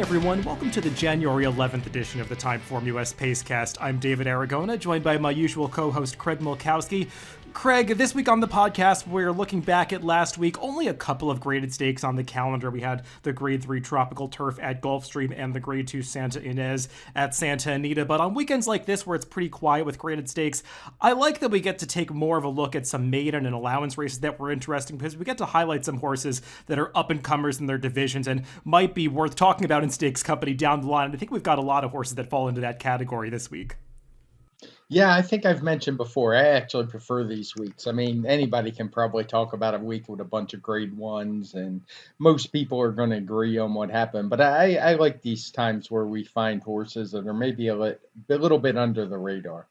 everyone. Welcome to the January 11th edition of the TimeformUS Pacecast. I'm David Aragona, joined by my usual co-host Craig Milkowski. Craig, this week on the podcast, we're looking back at last week. Only a couple of graded stakes on the calendar. We had the Grade 3 Tropical Turf at Gulfstream and the Grade 2 Santa Ynez at Santa Anita. But on weekends like this, where it's pretty quiet with graded stakes, I like that we get to take more of a look at some maiden and allowance races that were interesting, because we get to highlight some horses that are up-and-comers in their divisions and might be worth talking about in stakes company down the line. And I think we've got a lot of horses that fall into that category this week. Yeah, I think I've mentioned before, I actually prefer these weeks. I mean, anybody can probably talk about a week with a bunch of grade ones, and most people are going to agree on what happened. But I like these times where we find horses that are maybe a little bit under the radar.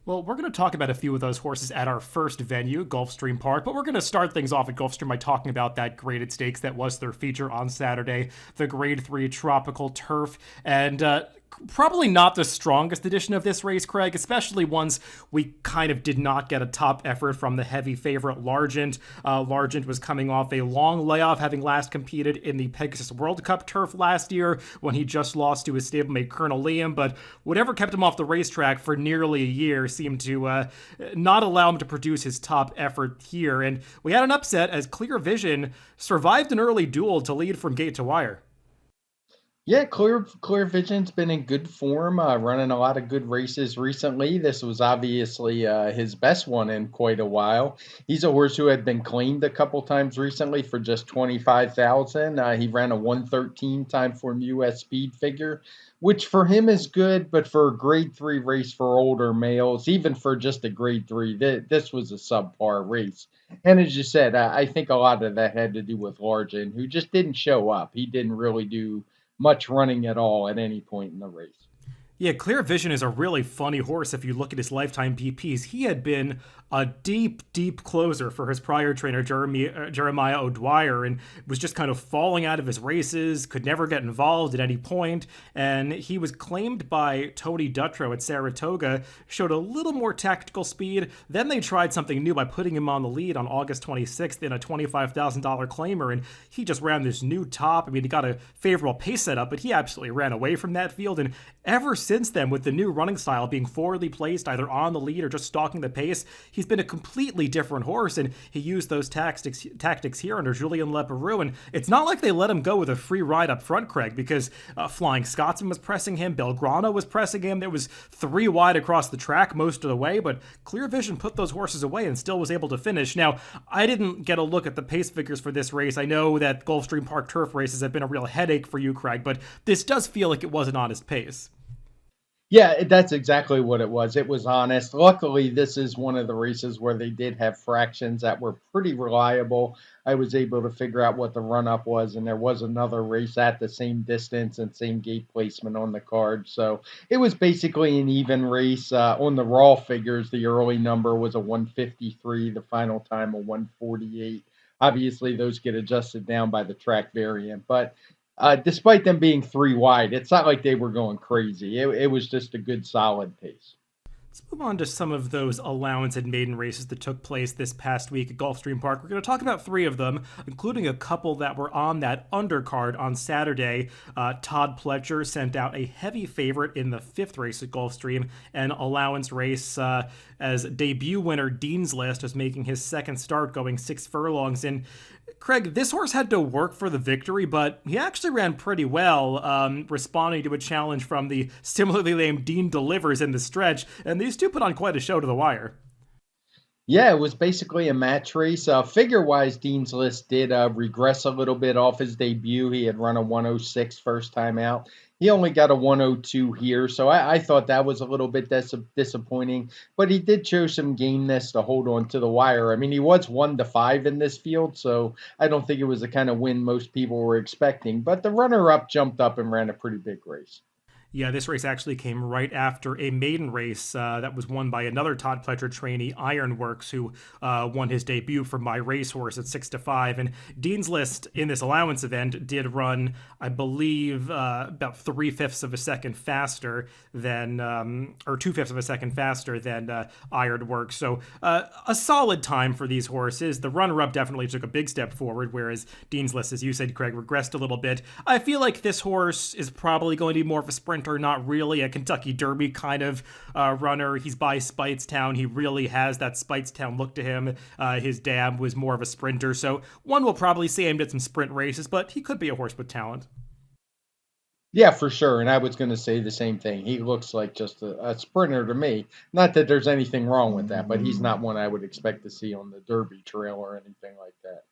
Well, we're going to talk about a few of those horses at our first venue, Gulfstream Park, but we're going to start things off at Gulfstream by talking about that graded stakes that was their feature on Saturday, the Grade 3 Tropical Turf, and probably not the strongest edition of this race, Craig, especially ones we kind of did not get a top effort from the heavy favorite Largent. Largent was coming off a long layoff, having last competed in the Pegasus World Cup turf last year when he just lost to his stablemate Colonel Liam, but whatever kept him off the racetrack for nearly a year seemed to not allow him to produce his top effort here. And we had an upset as Clear Vision survived an early duel to lead from gate to wire. Yeah, Clear Vision's been in good form, running a lot of good races recently. This was obviously his best one in quite a while. He's a horse who had been claimed a couple times recently for just $25,000. He ran a 113 TimeformUS speed figure, which for him is good, but for a Grade 3 race for older males, even for just a Grade 3, this was a subpar race. And as you said, I think a lot of that had to do with Largent, who just didn't show up. He didn't really do much running at all at any point in the race. Yeah, Clear Vision is a really funny horse if you look at his lifetime PPs. He had been a deep closer for his prior trainer, Jeremiah O'Dwyer, and was just kind of falling out of his races, could never get involved at any point, and he was claimed by Tony Dutrow at Saratoga, showed a little more tactical speed. Then they tried something new by putting him on the lead on August 26th in a $25,000 claimer, and he just ran this new top. I mean, he got a favorable pace setup, but he absolutely ran away from that field, and ever since then, with the new running style being forwardly placed either on the lead or just stalking the pace, he's been a completely different horse, and he used those tactics here under Julien Leparoux, and it's not like they let him go with a free ride up front, Craig, because Flying Scotsman was pressing him, Belgrano was pressing him. There was 3 wide across the track most of the way, but Clear Vision put those horses away and still was able to finish. Now, I didn't get a look at the pace figures for this race. I know that Gulfstream Park turf races have been a real headache for you, Craig, but this does feel like it was an honest pace. Yeah, that's exactly what it was. It was honest. Luckily, this is one of the races where they did have fractions that were pretty reliable. I was able to figure out what the run-up was, and there was another race at the same distance and same gate placement on the card. So it was basically an even race. On the raw figures, the early number was a 153, the final time a 148. Obviously, those get adjusted down by the track variant, but despite them being 3 wide, it's not like they were going crazy. It was just a good, solid pace. Let's move on to some of those allowance and maiden races that took place this past week at Gulfstream Park. We're going to talk about 3 of them, including a couple that were on that undercard on Saturday. Todd Pletcher sent out a heavy favorite in the 5th race at Gulfstream, an allowance race as debut winner Dean's List was making his second start, going 6 furlongs. And Craig, this horse had to work for the victory, but he actually ran pretty well, responding to a challenge from the similarly named Dean Delivers in the stretch, and these two put on quite a show to the wire. Yeah, it was basically a match race. Figure-wise, Dean's List did regress a little bit off his debut. He had run a 106 first time out. He only got a 102 here, so I thought that was a little bit disappointing. But he did show some gameness to hold on to the wire. I mean, he was 1-5 in this field, so I don't think it was the kind of win most people were expecting. But the runner-up jumped up and ran a pretty big race. Yeah, this race actually came right after a maiden race that was won by another Todd Pletcher trainee, Ironworks, who won his debut for My Racehorse at 6-5. And Dean's List in this allowance event did run, I believe, about 3/5 of a second faster than, or 2/5 of a second faster than Ironworks. So a solid time for these horses. The runner-up definitely took a big step forward, whereas Dean's List, as you said, Craig, regressed a little bit. I feel like this horse is probably going to be more of a sprinter, not really a Kentucky Derby kind of runner. He's by Speightstown. He really has that Speightstown look to him. His dad was more of a sprinter, so one will probably see him at some sprint races, but he could be a horse with talent. Yeah, for sure. And I was going to say the same thing. He looks like just a sprinter to me. Not that there's anything wrong with that, but he's not one I would expect to see on the Derby trail or anything like that.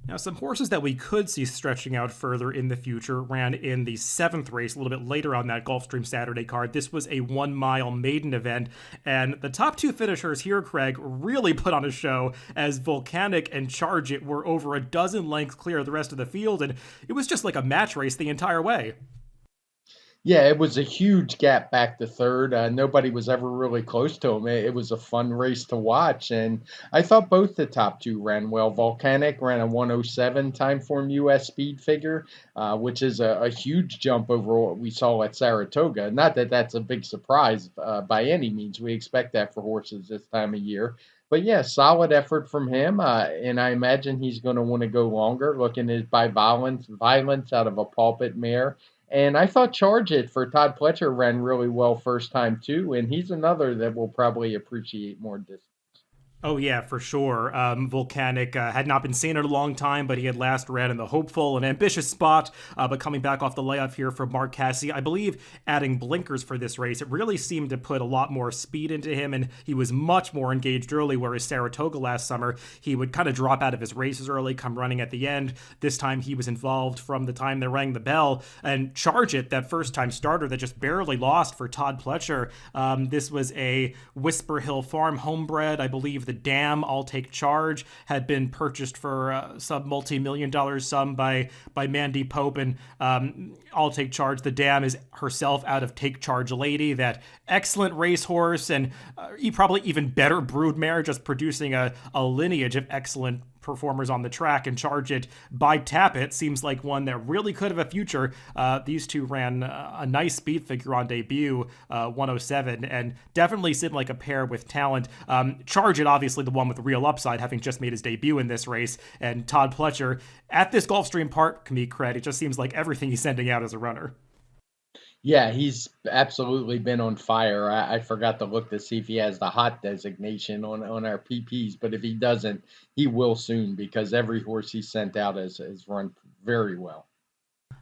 Now, some horses that we could see stretching out further in the future ran in the 7th race, a little bit later on that Gulfstream Saturday card. This was a 1-mile maiden event, and the top two finishers here, Craig, really put on a show as Volcanic and Charge It were over a dozen lengths clear of the rest of the field, and it was just like a match race the entire way. Yeah, it was a huge gap back to third. Nobody was ever really close to him. It was a fun race to watch, and I thought both the top two ran well. Volcanic ran a 107 TimeformUS speed figure, which is a huge jump over what we saw at Saratoga. Not that that's a big surprise by any means. We expect that for horses this time of year. But yeah, solid effort from him, and I imagine he's going to want to go longer, looking at by violence out of a pulpit mare. And I thought Charge It for Todd Pletcher ran really well first time too, and he's another that will probably appreciate more distance. Oh, yeah, for sure. Volcanic had not been seen in a long time, but he had last ran in the hopeful and ambitious spot. But coming back off the layoff here for Mark Casse, I believe adding blinkers for this race, it really seemed to put a lot more speed into him, and he was much more engaged early, whereas Saratoga last summer, he would kind of drop out of his races early, come running at the end. This time he was involved from the time they rang the bell. And Charge It, that first-time starter that just barely lost for Todd Pletcher. This was a Whisper Hill Farm homebred, I believe. The Dam, I'll Take Charge, had been purchased for some multi-million-dollar sum by Mandy Pope, and I'll Take Charge. The Dam is herself out of Take Charge Lady, that excellent racehorse, and probably even better broodmare, just producing a lineage of excellent performers on the track. And Charge It by Tappet seems like one that really could have a future. These two ran a nice speed figure on debut, 107, and definitely seemed like a pair with talent. Charge It, obviously the one with the real upside, having just made his debut in this race, and Todd Pletcher at this Gulfstream Park can be cred. It just seems like everything he's sending out as a runner. Yeah, he's absolutely been on fire. I forgot to look to see if he has the hot designation on our PPs, but if he doesn't, he will soon because every horse he sent out has run very well.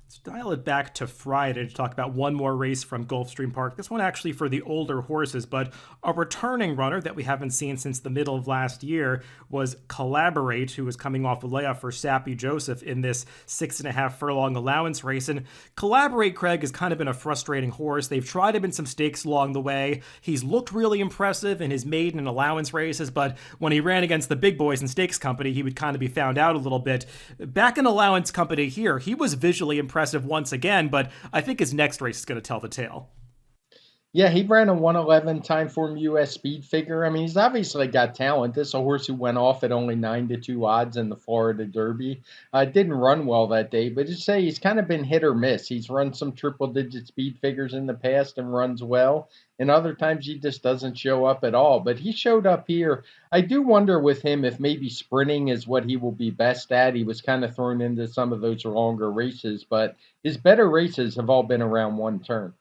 Let's dial it back to Friday to talk about one more race from Gulfstream Park. This one actually for the older horses, but a returning runner that we haven't seen since the middle of last year was Collaborate, who was coming off a layoff for Sappy Joseph in this 6.5 furlong allowance race. And Collaborate, Craig, has kind of been a frustrating horse. They've tried him in some stakes along the way. He's looked really impressive in his maiden and allowance races, but when he ran against the big boys in stakes company, he would kind of be found out a little bit. Back in allowance company here, he was visually impressive once again, but I think his next race is going to tell the tale. Yeah, he ran a 111 TimeformUS speed figure. I mean, he's obviously got talent. This is a horse who went off at only 9-2 odds in the Florida Derby. Didn't run well that day, but just say he's kind of been hit or miss. He's run some triple-digit speed figures in the past and runs well, and other times he just doesn't show up at all. But he showed up here. I do wonder with him if maybe sprinting is what he will be best at. He was kind of thrown into some of those longer races, but his better races have all been around one turn.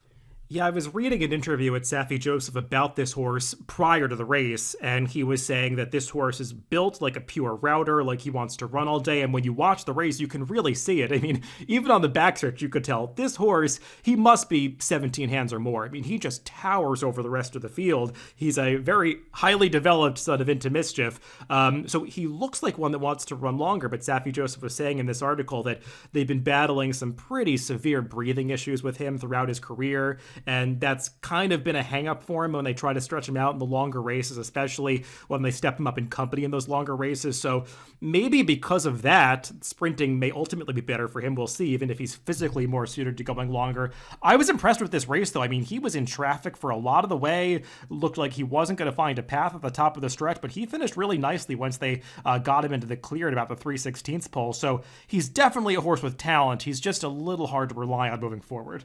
Yeah, I was reading an interview with Sappy Joseph about this horse prior to the race, and he was saying that this horse is built like a pure router, like he wants to run all day, and when you watch the race, you can really see it. I mean, even on the backstretch, you could tell this horse, he must be 17 hands or more. I mean, he just towers over the rest of the field. He's a very highly developed son of Into Mischief, so he looks like one that wants to run longer, but Sappy Joseph was saying in this article that they've been battling some pretty severe breathing issues with him throughout his career. and that's kind of been a hang-up for him when they try to stretch him out in the longer races, especially when they step him up in company in those longer races. So maybe because of that, sprinting may ultimately be better for him. We'll see, even if he's physically more suited to going longer. I was impressed with this race, though. I mean, he was in traffic for a lot of the way. Looked like he wasn't going to find a path at the top of the stretch, but he finished really nicely once they got him into the clear at about the 3/16 pole. So he's definitely a horse with talent. He's just a little hard to rely on moving forward.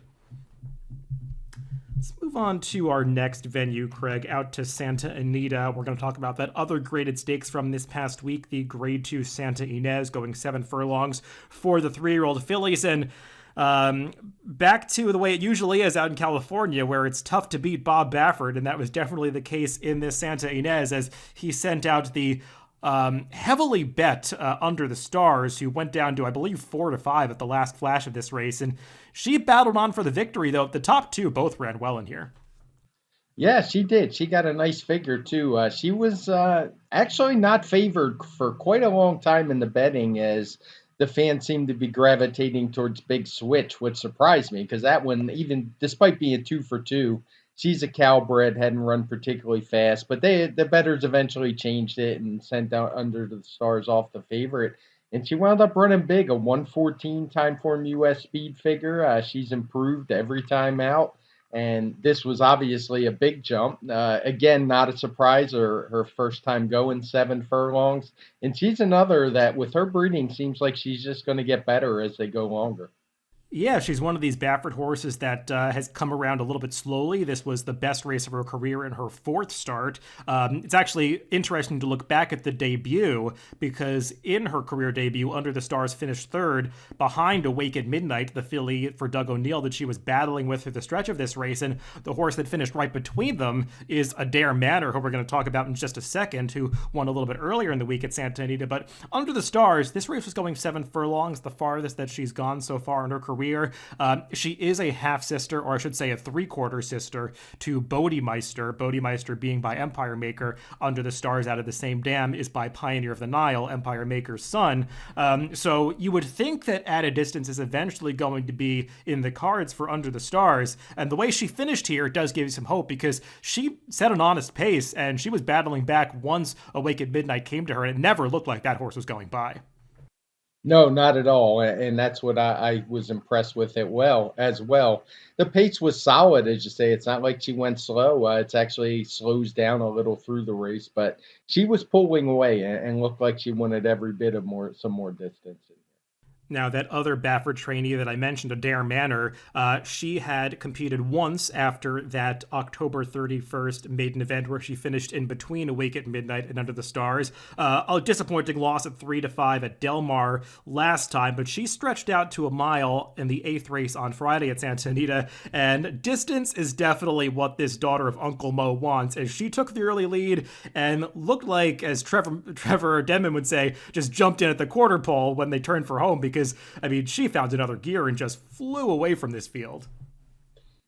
Let's move on to our next venue, Craig, out to Santa Anita. We're going to talk about that other graded stakes from this past week, the Grade 2 Santa Ynez, going 7 furlongs for the 3-year-old fillies. And back to the way it usually is out in California, where it's tough to beat Bob Baffert, and that was definitely the case in this Santa Ynez, as he sent out the heavily bet Under the Stars, who went down to, I believe, 4-5 at the last flash of this race. And she battled on for the victory, though. The top two both ran well in here. Yeah, she did. She got a nice figure, too. She was actually not favored for quite a long time in the betting, as the fans seemed to be gravitating towards Big Switch, which surprised me, because that one, even despite being 2 for 2, she's a Calbred, hadn't run particularly fast, but the bettors eventually changed it and sent out Under the Stars off the favorite. And she wound up running big, a 114 TimeformUS speed figure. She's improved every time out, and this was obviously a big jump. Again, not a surprise, or her first time going 7 furlongs. And she's another that, with her breeding, seems like she's just going to get better as they go longer. Yeah, she's one of these Baffert horses that has come around a little bit slowly. This was the best race of her career in her 4th start. It's actually interesting to look back at the debut, because in her career debut, Under the Stars finished 3rd behind Awake at Midnight, the filly for Doug O'Neill that she was battling with through the stretch of this race. And the horse that finished right between them is Adair Manor, who we're going to talk about in just a second, who won a little bit earlier in the week at Santa Anita. But Under the Stars, this race was going 7 furlongs, the farthest that she's gone so far in her career. She is a half sister, or I should say a 3/4 sister, to Bodemeister. Bodemeister being by Empire Maker. Under the Stars, out of the same dam, is by Pioneer of the Nile, Empire Maker's son. So you would think that At a Distance is eventually going to be in the cards for Under the Stars. And the way she finished here does give you some hope, because she set an honest pace and she was battling back once Awake at Midnight came to her, and it never looked like that horse was going by. No, not at all. And that's what I was impressed with it as well. The pace was solid, as you say. It's not like she went slow. It's actually slows down a little through the race, but she was pulling away and looked like she wanted every bit of some more distance. Now, that other Baffert trainee that I mentioned, Adair Manor, she had competed once after that October 31st maiden event where she finished in between Awake at Midnight and Under the Stars. A disappointing loss at 3-5 at Del Mar last time, but she stretched out to a mile in the 8th race on Friday at Santa Anita, and distance is definitely what this daughter of Uncle Mo wants, as she took the early lead and looked like, as Trevor Denman would say, just jumped in at the quarter pole when they turned for home, because I mean, she found another gear and just flew away from this field.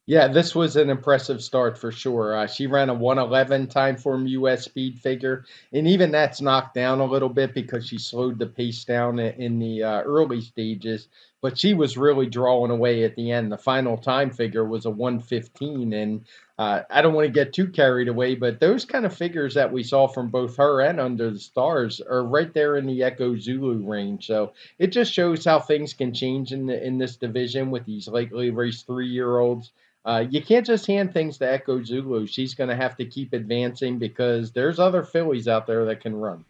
Yeah, this was an impressive start for sure. She ran a 111 TimeformUS speed figure, and even that's knocked down a little bit because she slowed the pace down in the early stages, but she was really drawing away at the end. The final time figure was a 115, and I don't want to get too carried away, but those kind of figures that we saw from both her and Under the Stars are right there in the Echo Zulu range. So it just shows how things can change in this division with these lately raced 3-year-olds. You can't just hand things to Echo Zulu. She's going to have to keep advancing, because there's other fillies out there that can run.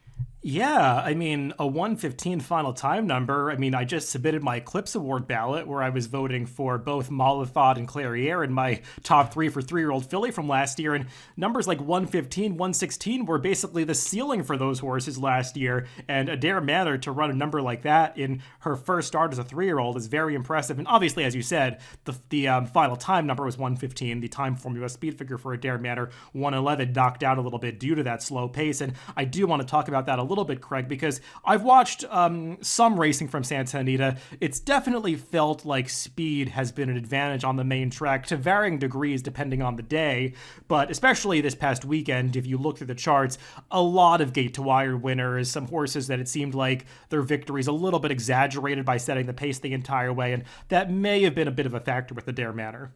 Yeah, I mean, a 115 final time number. I mean, I just submitted my Eclipse Award ballot where I was voting for both Malathaud and Clairiere in my top 3 for 3-year-old filly from last year, and numbers like 115, 116 were basically the ceiling for those horses last year, and Adair Manor to run a number like that in her first start as a 3-year-old is very impressive. And obviously, as you said, the final time number was 115. The TimeformUS speed figure for Adair Manor, 111, knocked out a little bit due to that slow pace, and I do want to talk about that a little bit, Craig, because I've watched some racing from Santa Anita. It's definitely felt like speed has been an advantage on the main track to varying degrees depending on the day, but especially this past weekend, if you look through the charts, a lot of gate-to-wire winners, some horses that it seemed like their victories a little bit exaggerated by setting the pace the entire way, and that may have been a bit of a factor with the Adair Manor.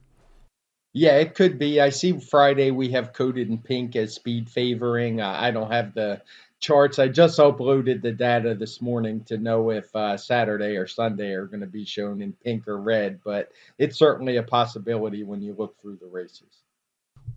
Yeah, it could be. I see Friday we have coded in pink as speed favoring. I don't have the charts. I just uploaded the data this morning to know if Saturday or Sunday are going to be shown in pink or red, but it's certainly a possibility when you look through the races.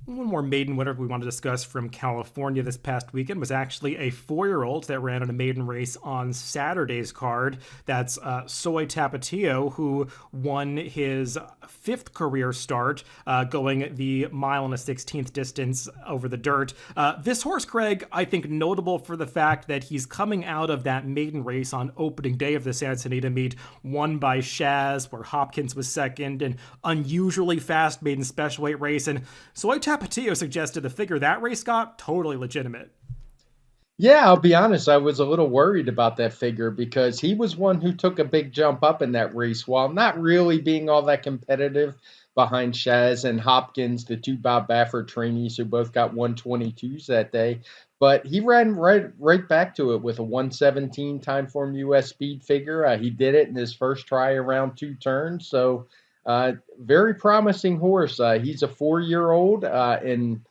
One more maiden winner we want to discuss from California this past weekend was actually a 4-year-old that ran in a maiden race on Saturday's card. That's Soy Tapatio, who won his fifth career start, going the mile and a 16th distance over the dirt. This horse, Craig, I think notable for the fact that he's coming out of that maiden race on opening day of the Santa Anita meet, won by Shaz, where Hopkins was second, an unusually fast maiden special weight race. And Soy Tapatio suggested the figure that race got totally legitimate. Yeah, I'll be honest. I was a little worried about that figure because he was one who took a big jump up in that race while not really being all that competitive behind Shaz and Hopkins, the two Bob Baffert trainees who both got 122s that day. But he ran right back to it with a 117 TimeformUS speed figure. He did it in his first try around 2 turns. So very promising horse. He's a 4-year-old and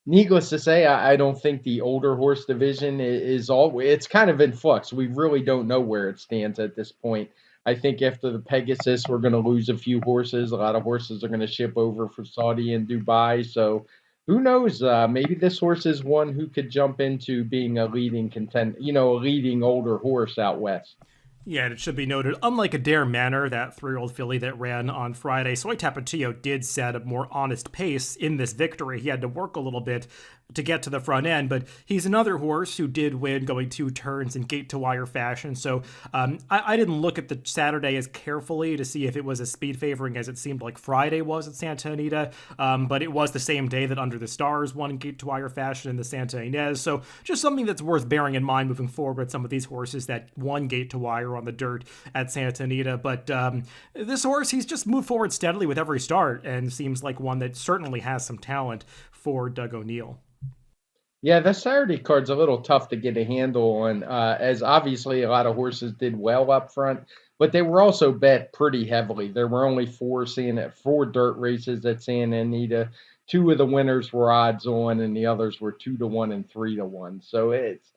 needless to say, I don't think the older horse division is all. It's kind of in flux. We really don't know where it stands at this point. I think after the Pegasus, we're going to lose a few horses. A lot of horses are going to ship over for Saudi and Dubai. So who knows? Maybe this horse is one who could jump into being a leading a leading older horse out west. Yeah, and it should be noted, unlike Adair Manor, that 3-year-old filly that ran on Friday, Soy Tapatio did set a more honest pace in this victory. He had to work a little bit to get to the front end, but he's another horse who did win going 2 turns in gate-to-wire fashion, so I didn't look at the Saturday as carefully to see if it was as speed favoring as it seemed like Friday was at Santa Anita, but it was the same day that Under the Stars won in gate-to-wire fashion in the Santa Ynez, so just something that's worth bearing in mind moving forward with some of these horses that won gate-to-wire on the dirt at Santa Anita. But this horse, he's just moved forward steadily with every start and seems like one that certainly has some talent for Doug O'Neill. Yeah, the Saturday card's a little tough to get a handle on, as obviously a lot of horses did well up front, but they were also bet pretty heavily. There were only four dirt races at Santa Anita. Two of the winners were odds on, and the others were 2-1 and 3-1. So it's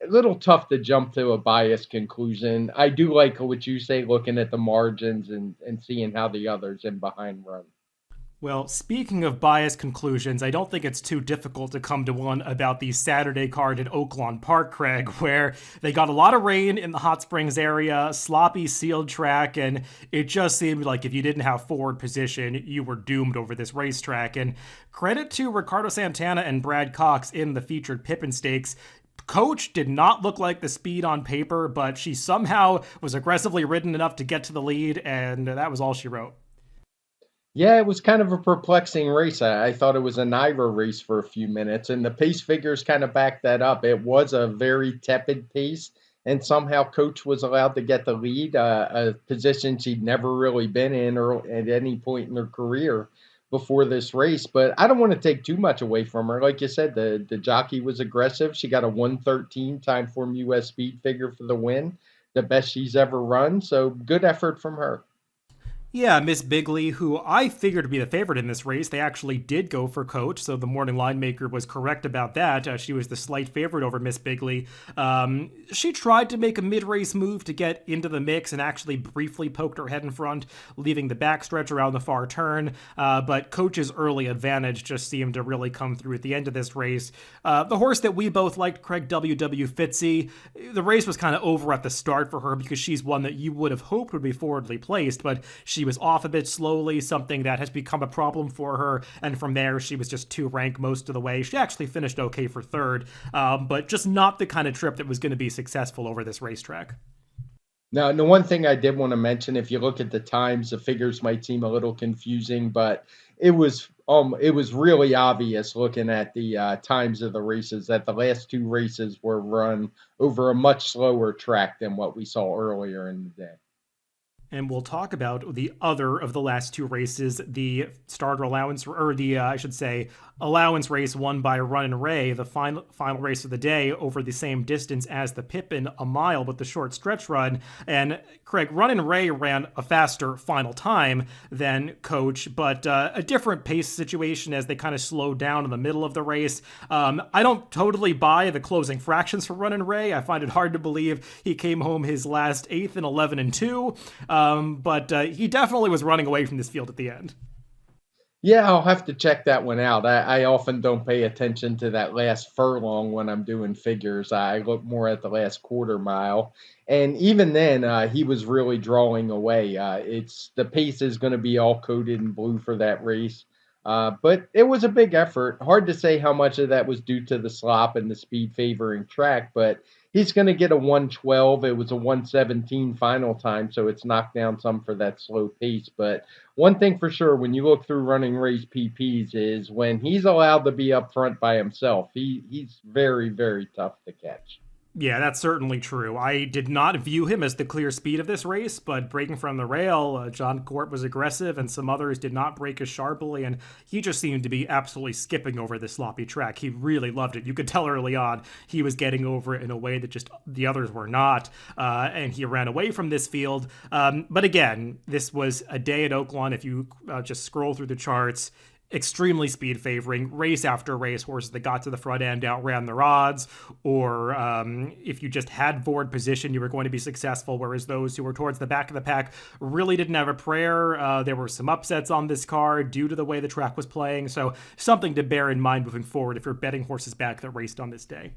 a little tough to jump to a biased conclusion. I do like what you say, looking at the margins and seeing how the others in behind run. Well, speaking of biased conclusions, I don't think it's too difficult to come to one about the Saturday card at Oaklawn Park, Craig, where they got a lot of rain in the Hot Springs area, sloppy sealed track, and it just seemed like if you didn't have forward position, you were doomed over this racetrack. And credit to Ricardo Santana and Brad Cox in the featured Pippin Stakes. Coach did not look like the speed on paper, but she somehow was aggressively ridden enough to get to the lead, and that was all she wrote. Yeah, it was kind of a perplexing race. I thought it was a Naira race for a few minutes, and the pace figures kind of backed that up. It was a very tepid pace, and somehow Coach was allowed to get the lead, a position she'd never really been in or at any point in her career before this race. But I don't want to take too much away from her. Like you said, the jockey was aggressive. She got a 113 TimeformUS speed figure for the win, the best she's ever run. So good effort from her. Yeah, Miss Bigley, who I figured to be the favorite in this race, they actually did go for Coach, so the morning line maker was correct about that. She was the slight favorite over Miss Bigley. She tried to make a mid-race move to get into the mix and actually briefly poked her head in front, leaving the backstretch around the far turn, but Coach's early advantage just seemed to really come through at the end of this race. The horse that we both liked, Craig W.W. Fitzy, the race was kind of over at the start for her because she's one that you would have hoped would be forwardly placed, but she was off a bit slowly, something that has become a problem for her, and from there she was just 2 rank most of the way. She actually finished okay for third, but just not the kind of trip that was going to be successful over this racetrack. Now, the one thing I did want to mention, if you look at the times, the figures might seem a little confusing, but it was really obvious looking at the times of the races that the last two races were run over a much slower track than what we saw earlier in the day. And we'll talk about the other of the last two races, the starter allowance, or the, I should say, allowance race won by Run and Ray, the final race of the day over the same distance as the Pippin, a mile with the short stretch run. And Craig, Run and Ray ran a faster final time than Coach, but a different pace situation as they kind of slowed down in the middle of the race. I don't totally buy the closing fractions for Run and Ray. I find it hard to believe he came home his last 8th in 11 and 2. But he definitely was running away from this field at the end. Yeah, I'll have to check that one out. I often don't pay attention to that last furlong when I'm doing figures. I look more at the last quarter mile. And even then, he was really drawing away. It's the pace is going to be all coded in blue for that race. But it was a big effort. Hard to say how much of that was due to the slop and the speed favoring track, but he's going to get a 112. It was a 117 final time, so it's knocked down some for that slow pace. But one thing for sure, when you look through running race PPs, is when he's allowed to be up front by himself, he's very, very tough to catch. Yeah, that's certainly true. I did not view him as the clear speed of this race, but breaking from the rail, John Court was aggressive and some others did not break as sharply, and he just seemed to be absolutely skipping over this sloppy track. He really loved it. You could tell early on he was getting over it in a way that just the others were not, and he ran away from this field. But again, this was a day at Oaklawn. If you just scroll through the charts, extremely speed favoring race after race. Horses that got to the front end outran their odds, or if you just had forward position, you were going to be successful, whereas those who were towards the back of the pack really didn't have a prayer. There were some upsets on this card due to the way the track was playing, so something to bear in mind moving forward if you're betting horses back that raced on this day.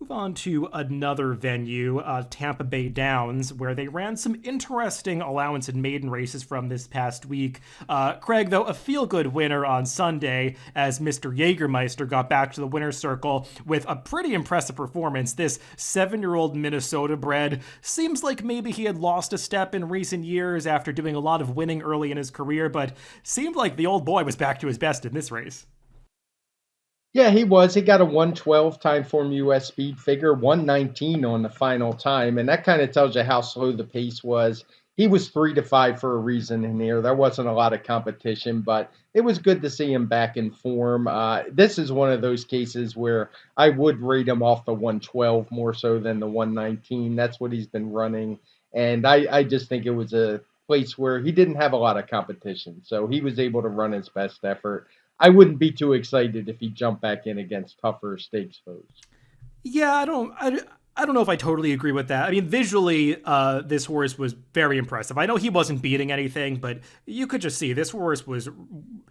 Move on to another venue, Tampa Bay Downs, where they ran some interesting allowance and maiden races from this past week. Craig, though, a feel-good winner on Sunday as Mr. Jägermeister got back to the winner's circle with a pretty impressive performance. This 7-year-old Minnesota bred seems like maybe he had lost a step in recent years after doing a lot of winning early in his career, but seemed like the old boy was back to his best in this race. Yeah, he was. He got a 112 TimeformUS speed figure, 119 on the final time, and that kind of tells you how slow the pace was. He was 3 to 5 for a reason in here. There wasn't a lot of competition, but it was good to see him back in form. This is one of those cases where I would rate him off the 112 more so than the 119. That's what he's been running, and I just think it was a place where he didn't have a lot of competition, so he was able to run his best effort. I wouldn't be too excited if he jumped back in against tougher stakes foes. Yeah, I don't know if I totally agree with that. I mean, visually, this horse was very impressive. I know he wasn't beating anything, but you could just see this horse was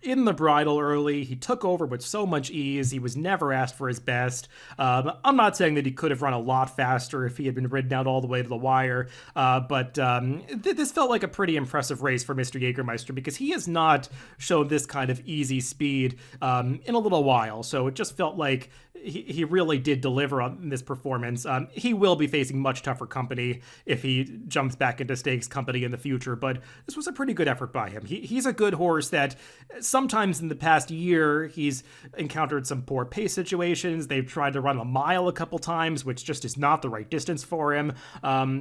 in the bridle early. He took over with so much ease. He was never asked for his best. I'm not saying that he could have run a lot faster if he had been ridden out all the way to the wire, but this felt like a pretty impressive race for Mr. Jägermeister because he has not shown this kind of easy speed in a little while. So it just felt like he really did deliver on this performance. He will be facing much tougher company if he jumps back into stakes company in the future, but this was a pretty good effort by him. He's a good horse that sometimes in the past year, he's encountered some poor pace situations. They've tried to run a mile a couple times, which just is not the right distance for him.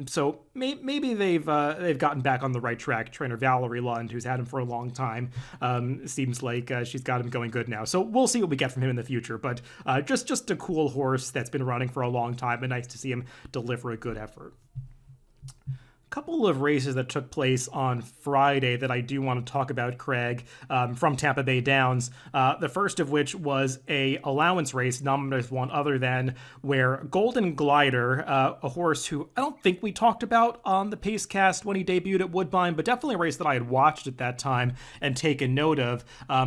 So maybe they've gotten back on the right track. Trainer Valerie Lund, who's had him for a long time, seems like she's got him going good now. So we'll see what we get from him in the future, but just a cool horse that's been running for a long time, and nice to see him deliver a good effort. Couple of races that took place on Friday that I do want to talk about, Craig, from Tampa Bay Downs. The first of which was a allowance race, nominated as one other than, where Golden Glider, a horse who I don't think we talked about on the Pacecast when he debuted at Woodbine, but definitely a race that I had watched at that time and taken note of.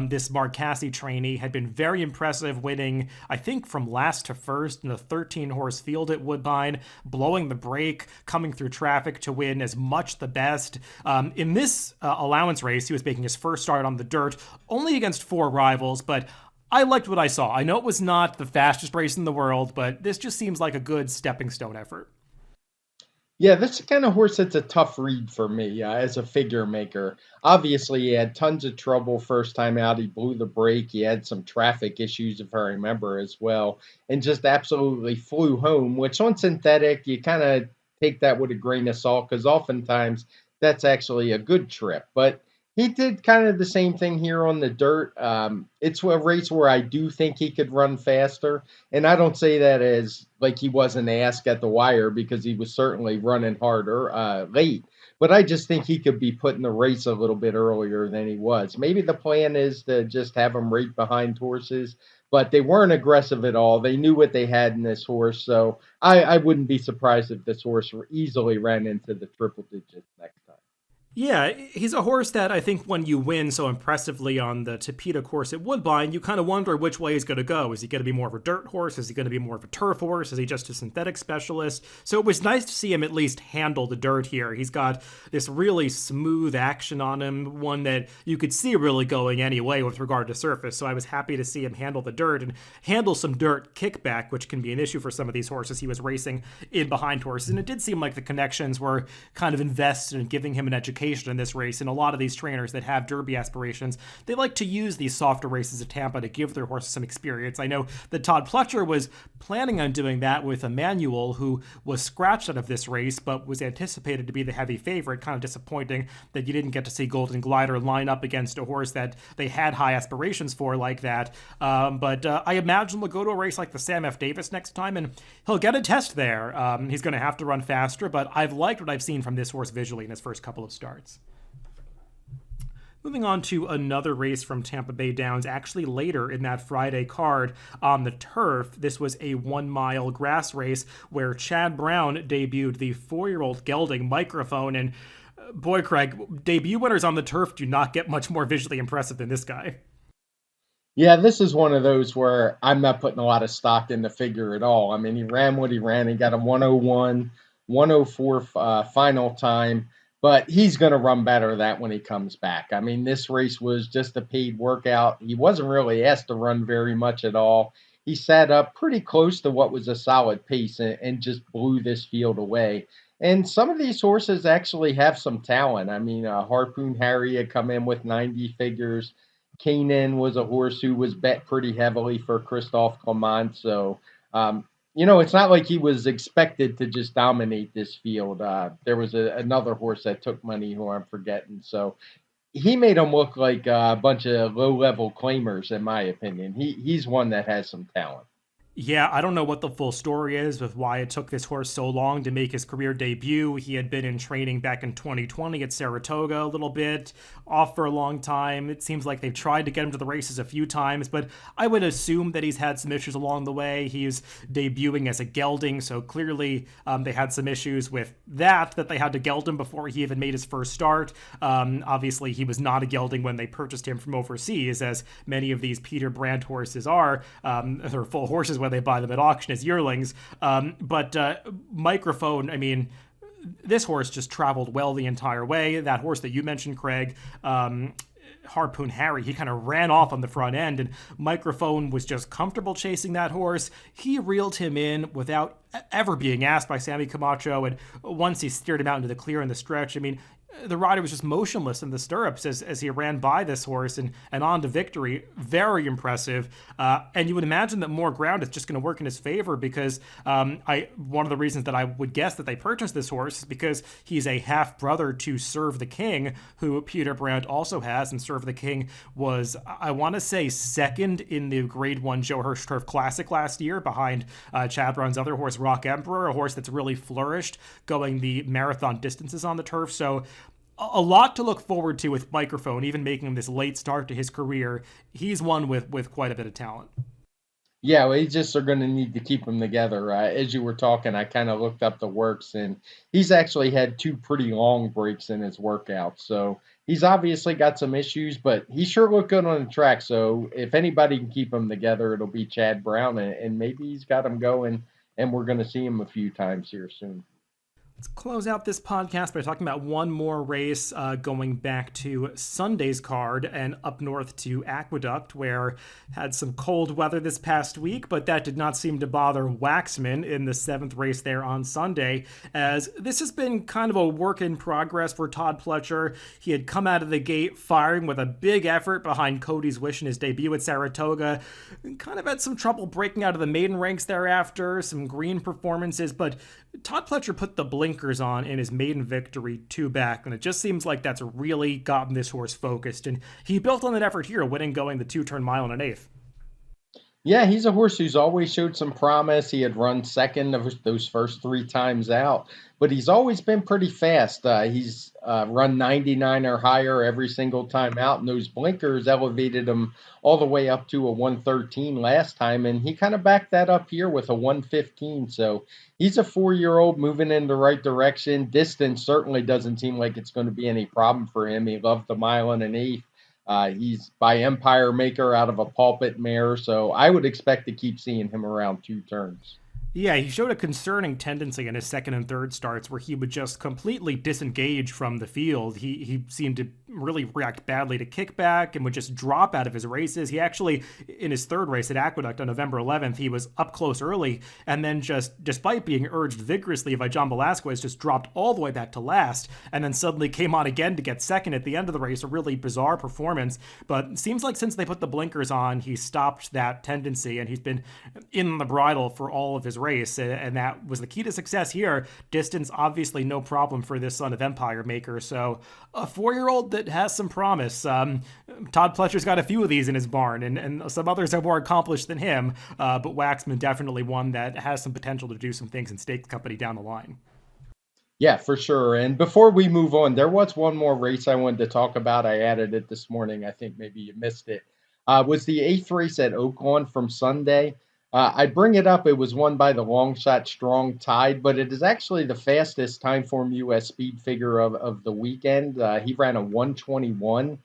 This Marcassi trainee had been very impressive, winning, I think, from last to first in the 13-horse field at Woodbine, blowing the brake, coming through traffic to win as much the best. In this allowance race, he was making his first start on the dirt, only against 4 rivals, but I liked what I saw. I know it was not the fastest race in the world, but this just seems like a good stepping stone effort. Yeah, that's the kind of horse that's a tough read for me as a figure maker. Obviously, he had tons of trouble first time out. He blew the brake. He had some traffic issues, if I remember, as well, and just absolutely flew home, which on synthetic, you kind of take that with a grain of salt because oftentimes that's actually a good trip. But he did kind of the same thing here on the dirt. It's a race where I do think he could run faster. And I don't say that as like he wasn't asked at the wire because he was certainly running harder late. But I just think he could be put in the race a little bit earlier than he was. Maybe the plan is to just have him right behind horses, but they weren't aggressive at all. They knew what they had in this horse. So I wouldn't be surprised if this horse easily ran into the triple digits next time. Yeah, he's a horse that I think when you win so impressively on the Tapeta course at Woodbine, you kind of wonder which way he's going to go. Is he going to be more of a dirt horse? Is he going to be more of a turf horse? Is he just a synthetic specialist? So it was nice to see him at least handle the dirt here. He's got this really smooth action on him, one that you could see really going any way with regard to surface. So I was happy to see him handle the dirt and handle some dirt kickback, which can be an issue for some of these horses. He was racing in behind horses, and it did seem like the connections were kind of invested in giving him an education in this race. And a lot of these trainers that have Derby aspirations, they like to use these softer races at Tampa to give their horses some experience. I know that Todd Pletcher was planning on doing that with Emmanuel, who was scratched out of this race, but was anticipated to be the heavy favorite. Kind of disappointing that you didn't get to see Golden Glider line up against a horse that they had high aspirations for like that. But I imagine we'll go to a race like the Sam F. Davis next time, and he'll get a test there. He's going to have to run faster, but I've liked what I've seen from this horse visually in his first couple of starts. Moving on to another race from Tampa Bay Downs, actually later in that Friday card on the turf. This was a 1 mile grass race where Chad Brown debuted the 4-year-old gelding Microphone. And boy, Craig, debut winners on the turf do not get much more visually impressive than this guy. Yeah, this is one of those where I'm not putting a lot of stock in the figure at all. I mean, he ran what he ran. He got a 101, 104 final time. But he's going to run better than that when he comes back. I mean, this race was just a paid workout. He wasn't really asked to run very much at all. He sat up pretty close to what was a solid pace and just blew this field away. And some of these horses actually have some talent. I mean, Harpoon Harry had come in with 90 figures. Kanan was a horse who was bet pretty heavily for Christophe Clement. So, it's not like he was expected to just dominate this field. There was another horse that took money who I'm forgetting. So he made him look like a bunch of low-level claimers, in my opinion. He's one that has some talent. Yeah, I don't know what the full story is with why it took this horse so long to make his career debut. He had been in training back in 2020 at Saratoga a little bit, off for a long time. It seems like they've tried to get him to the races a few times, but I would assume that he's had some issues along the way. He's debuting as a gelding, so clearly they had some issues with that they had to geld him before he even made his first start. Obviously, he was not a gelding when they purchased him from overseas, as many of these Peter Brandt horses are. They're full horses when they buy them at auction as yearlings. But Microphone, I mean, this horse just traveled well the entire way. That horse that you mentioned, Craig, Harpoon Harry, he kind of ran off on the front end, and Microphone was just comfortable chasing that horse. He reeled him in without ever being asked by Sammy Camacho, and once he steered him out into the clear in the stretch, I mean, the rider was just motionless in the stirrups as he ran by this horse and on to victory. Very impressive. And you would imagine that more ground is just going to work in his favor because one of the reasons that I would guess that they purchased this horse is because he's a half brother to Serve the King, who Peter Brandt also has. And Serve the King was, I want to say, second in the Grade 1 Joe Hirsch Turf Classic last year behind Chad Brown's other horse, Rock Emperor, a horse that's really flourished going the marathon distances on the turf. So a lot to look forward to with Microphone, even making him this late start to his career. He's one with quite a bit of talent. Yeah, we just are going to need to keep them together. As you were talking, I kind of looked up the works, and he's actually had 2 pretty long breaks in his workout. So he's obviously got some issues, but he sure looked good on the track. So if anybody can keep them together, it'll be Chad Brown, and maybe he's got them going, and we're going to see him a few times here soon. Let's close out this podcast by talking about one more race going back to Sunday's card and up north to Aqueduct, where had some cold weather this past week, but that did not seem to bother Waxman in the 7th race there on Sunday, as this has been kind of a work in progress for Todd Pletcher. He had come out of the gate firing with a big effort behind Cody's Wish in his debut at Saratoga, kind of had some trouble breaking out of the maiden ranks thereafter, some green performances, but Todd Pletcher put the bling blinkers on in his maiden victory 2 back, and it just seems like that's really gotten this horse focused, and he built on that effort here, winning going the 2-turn mile and an eighth. Yeah, he's a horse who's always showed some promise. He had run second of those first 3 times out, but he's always been pretty fast. He's run 99 or higher every single time out, and those blinkers elevated him all the way up to a 113 last time, and he kind of backed that up here with a 115. So he's a 4-year-old moving in the right direction. Distance certainly doesn't seem like it's going to be any problem for him. He loved the mile and an eighth. He's by Empire Maker out of a pulpit mare, so I would expect to keep seeing him around 2 turns. Yeah, he showed a concerning tendency in his second and third starts where he would just completely disengage from the field. He seemed to really react badly to kickback and would just drop out of his races. He actually, in his third race at Aqueduct on November 11th, he was up close early and then just, despite being urged vigorously by John Velasquez, just dropped all the way back to last and then suddenly came on again to get second at the end of the race. A really bizarre performance, but it seems like since they put the blinkers on, he stopped that tendency and he's been in the bridle for all of his race, and that was the key to success here. Distance, obviously no problem for this son of Empire Maker, so a 4-year-old that has some promise. Todd Pletcher's got a few of these in his barn, and some others are more accomplished than him, but Waxman definitely one that has some potential to do some things in stakes company down the line. Yeah, for sure. And before we move on, there was one more race I wanted to talk about. I added it this morning. I think maybe you missed it. Was the 8th race at Oaklawn from Sunday. I bring it up. It was won by the long shot Strong Tide, but it is actually the fastest TimeformUS speed figure of the weekend. He ran a 121.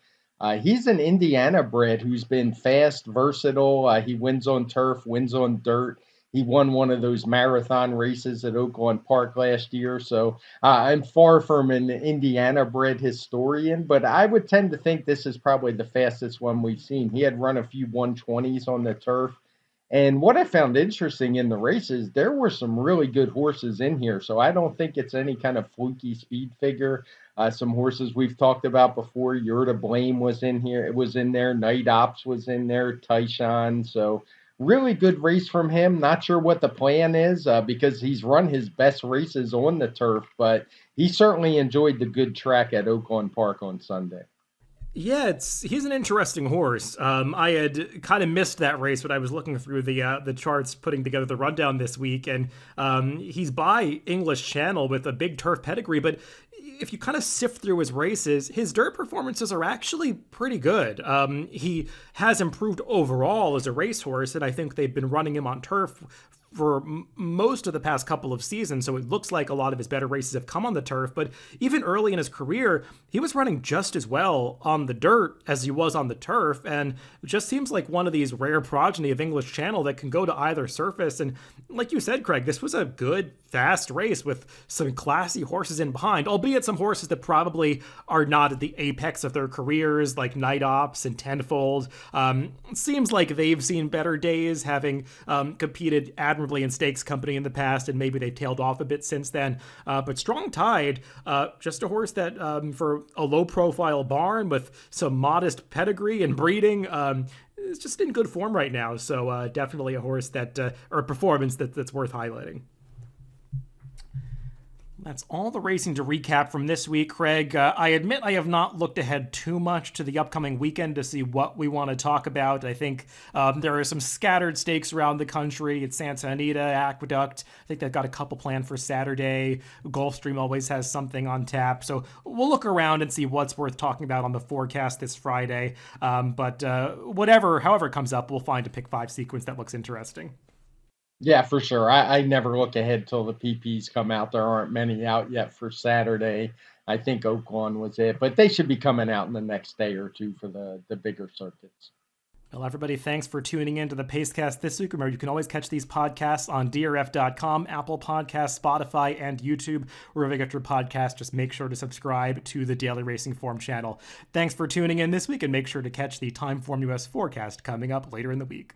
He's an Indiana bred who's been fast, versatile. He wins on turf, wins on dirt. He won one of those marathon races at Oaklawn Park last year. So I'm far from an Indiana bred historian, but I would tend to think this is probably the fastest one we've seen. He had run a few 120s on the turf. And what I found interesting in the races, there were some really good horses in here. So I don't think it's any kind of fluky speed figure. Some horses we've talked about before, You're to Blame was in here. It was in there. Night Ops was in there. Tyshawn. So really good race from him. Not sure what the plan is because he's run his best races on the turf, but he certainly enjoyed the good track at Oaklawn Park on Sunday. Yeah, he's an interesting horse. I had kind of missed that race when I was looking through the charts, putting together the rundown this week, and he's by English Channel with a big turf pedigree, but if you kind of sift through his races, his dirt performances are actually pretty good. He has improved overall as a racehorse, and I think they've been running him on turf for most of the past couple of seasons, so it looks like a lot of his better races have come on the turf, but even early in his career, he was running just as well on the dirt as he was on the turf, and it just seems like one of these rare progeny of English Channel that can go to either surface, and like you said, Craig, this was a good, fast race with some classy horses in behind, albeit some horses that probably are not at the apex of their careers, like Night Ops and Tenfold. It seems like they've seen better days, having competed admirably in stakes company in the past, and maybe they tailed off a bit since then. But Strong Tide, just a horse that for a low-profile barn with some modest pedigree and breeding, is just in good form right now. So definitely a horse that, or a performance that's worth highlighting. That's all the racing to recap from this week, Craig. I admit I have not looked ahead too much to the upcoming weekend to see what we want to talk about. I think there are some scattered stakes around the country. It's Santa Anita, Aqueduct. I think they've got a couple planned for Saturday. Gulfstream always has something on tap. So we'll look around and see what's worth talking about on the forecast this Friday. But however it comes up, we'll find a pick 5 sequence that looks interesting. Yeah, for sure. I never look ahead till the PPs come out. There aren't many out yet for Saturday. I think Oaklawn was it, but they should be coming out in the next day or two for the bigger circuits. Well, everybody, thanks for tuning in to the Pacecast this week. Remember, you can always catch these podcasts on DRF.com, Apple Podcasts, Spotify, and YouTube. Wherever you get your podcast, just make sure to subscribe to the Daily Racing Form channel. Thanks for tuning in this week, and make sure to catch the TimeformUS forecast coming up later in the week.